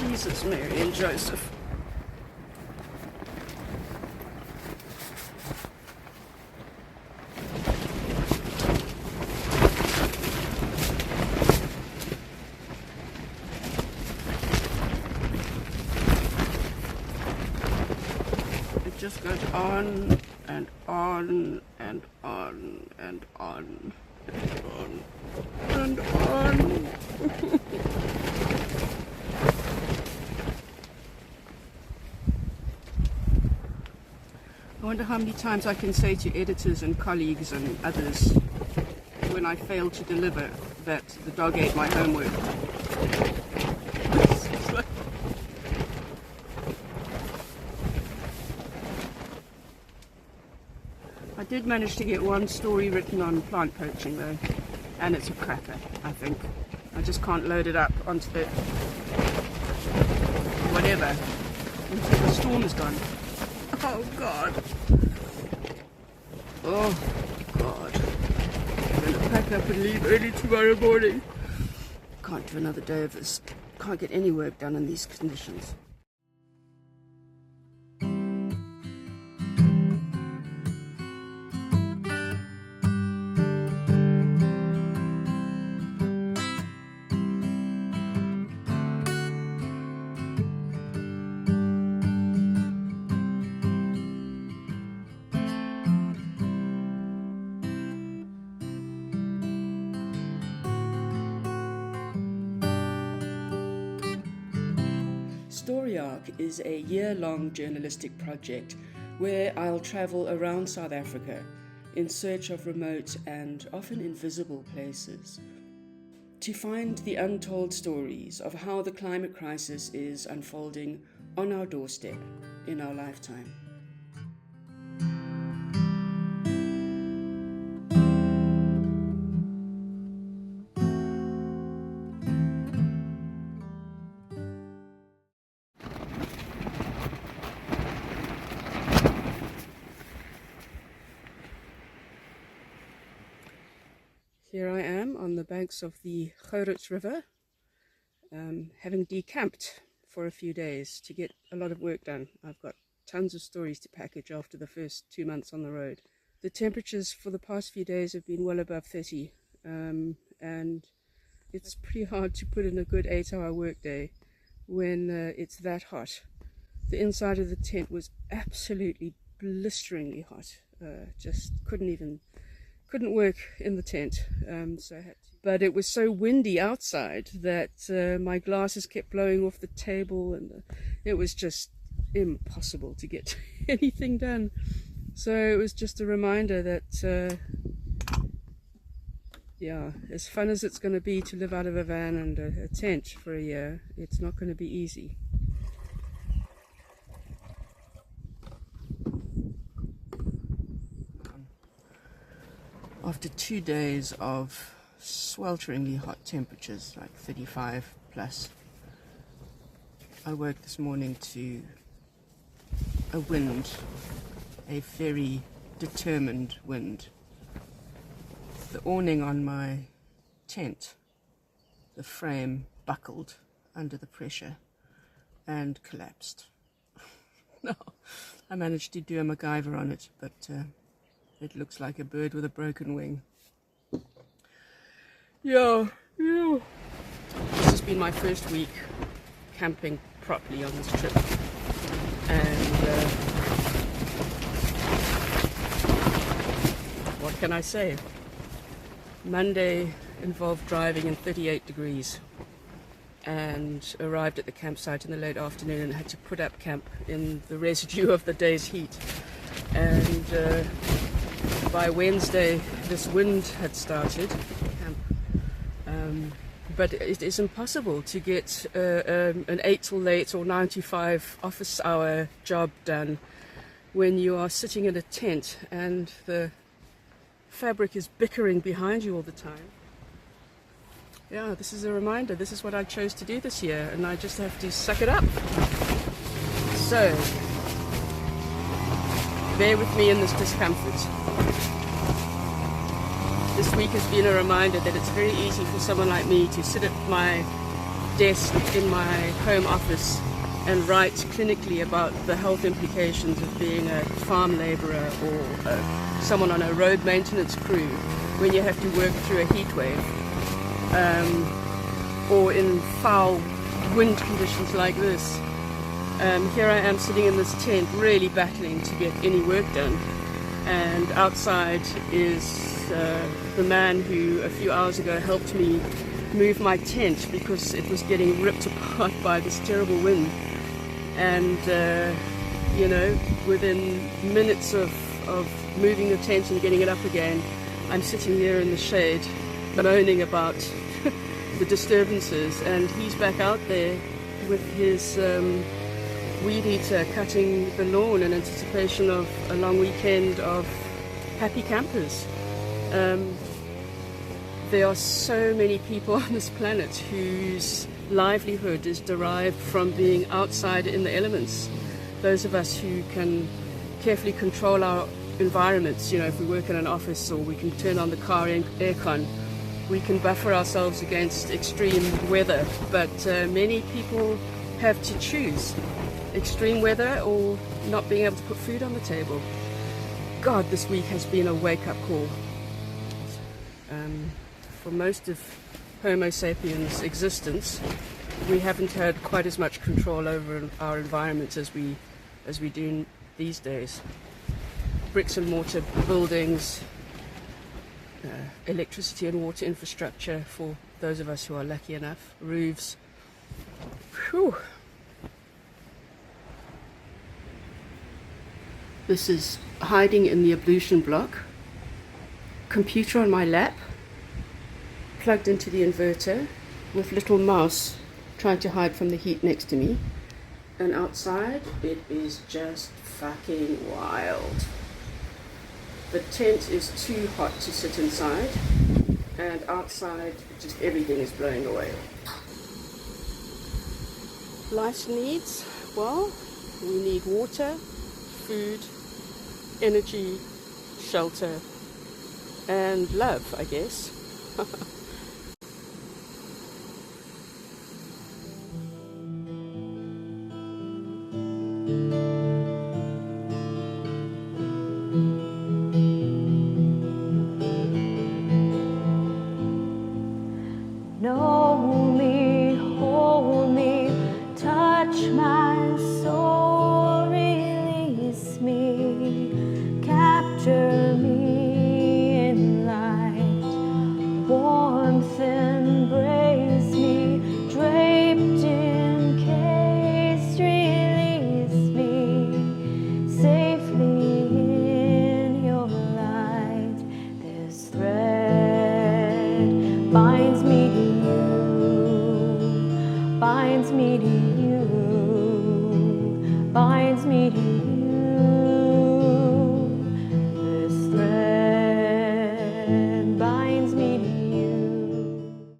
Jesus, Mary and Joseph. It just goes on and on and on and on and on and on. I wonder how many times I can say to editors and colleagues and others when I fail to deliver that the dog ate my homework. I did manage to get one story written on plant poaching though, and it's a cracker, I think. I just can't load it up onto the whatever until the storm is gone. Oh God. Oh God. I'm going to pack up and leave early tomorrow morning. Can't do another day of this. Can't get any work done in these conditions. Story Ark is a year-long journalistic project where I'll travel around South Africa in search of remote and often invisible places to find the untold stories of how the climate crisis is unfolding on our doorstep in our lifetime. Here I am on the banks of the Gouritz River, having decamped for a few days to get a lot of work done. I've got tons of stories to package after the first 2 months on the road. The temperatures for the past few days have been well above 30, and it's pretty hard to put in a good 8-hour workday when it's that hot. The inside of the tent was absolutely blisteringly hot. Just couldn't work in the tent, so I had to. But it was so windy outside that my glasses kept blowing off the table, and it was just impossible to get anything done. So it was just a reminder that, yeah, as fun as it's going to be to live out of a van and a tent for a year, it's not going to be easy. After 2 days of swelteringly hot temperatures, like 35 plus, I woke this morning to a wind, a very determined wind. The awning on my tent, the frame buckled under the pressure and collapsed. No, I managed to do a MacGyver on it, but it looks like a bird with a broken wing. Yeah. This has been my first week camping properly on this trip. And what can I say? Monday involved driving in 38 degrees and arrived at the campsite in the late afternoon and had to put up camp in the residue of the day's heat. And by Wednesday, this wind had started, but it is impossible to get an 8 till late or 9 to 5 office hour job done when you are sitting in a tent and the fabric is bickering behind you all the time. Yeah, this is a reminder. This is what I chose to do this year, and I just have to suck it up. So, bear with me in this discomfort. This week has been a reminder that it's very easy for someone like me to sit at my desk in my home office and write clinically about the health implications of being a farm labourer or someone on a road maintenance crew when you have to work through a heat wave, or in foul wind conditions like this. Here I am sitting in this tent really battling to get any work done, and outside is the man who a few hours ago helped me move my tent because it was getting ripped apart by this terrible wind. And you know, within minutes of moving the tent and getting it up again, I'm sitting there in the shade moaning about the disturbances, and he's back out there with his weed eater cutting the lawn in anticipation of a long weekend of happy campers. There are so many people on this planet whose livelihood is derived from being outside in the elements. Those of us who can carefully control our environments, you know, if we work in an office or we can turn on the car aircon, we can buffer ourselves against extreme weather. But many people have to choose extreme weather or not being able to put food on the table. God, this week has been a wake-up call. For most of Homo sapiens' existence, we haven't had quite as much control over our environments as we do these days. Bricks and mortar buildings, electricity and water infrastructure for those of us who are lucky enough, roofs. Whew. This is hiding in the ablution block. Computer on my lap, plugged into the inverter, with little mouse trying to hide from the heat next to me. And outside, it is just fucking wild. The tent is too hot to sit inside, and outside, just everything is blowing away. Life's needs, well, we need water, food, energy, shelter, and love, I guess. Hold me, touch my soul, release me, capture me in light, warmth embrace me, draped in case, release me, safely in your light. This thread binds me to you, binds me to you, binds me to you.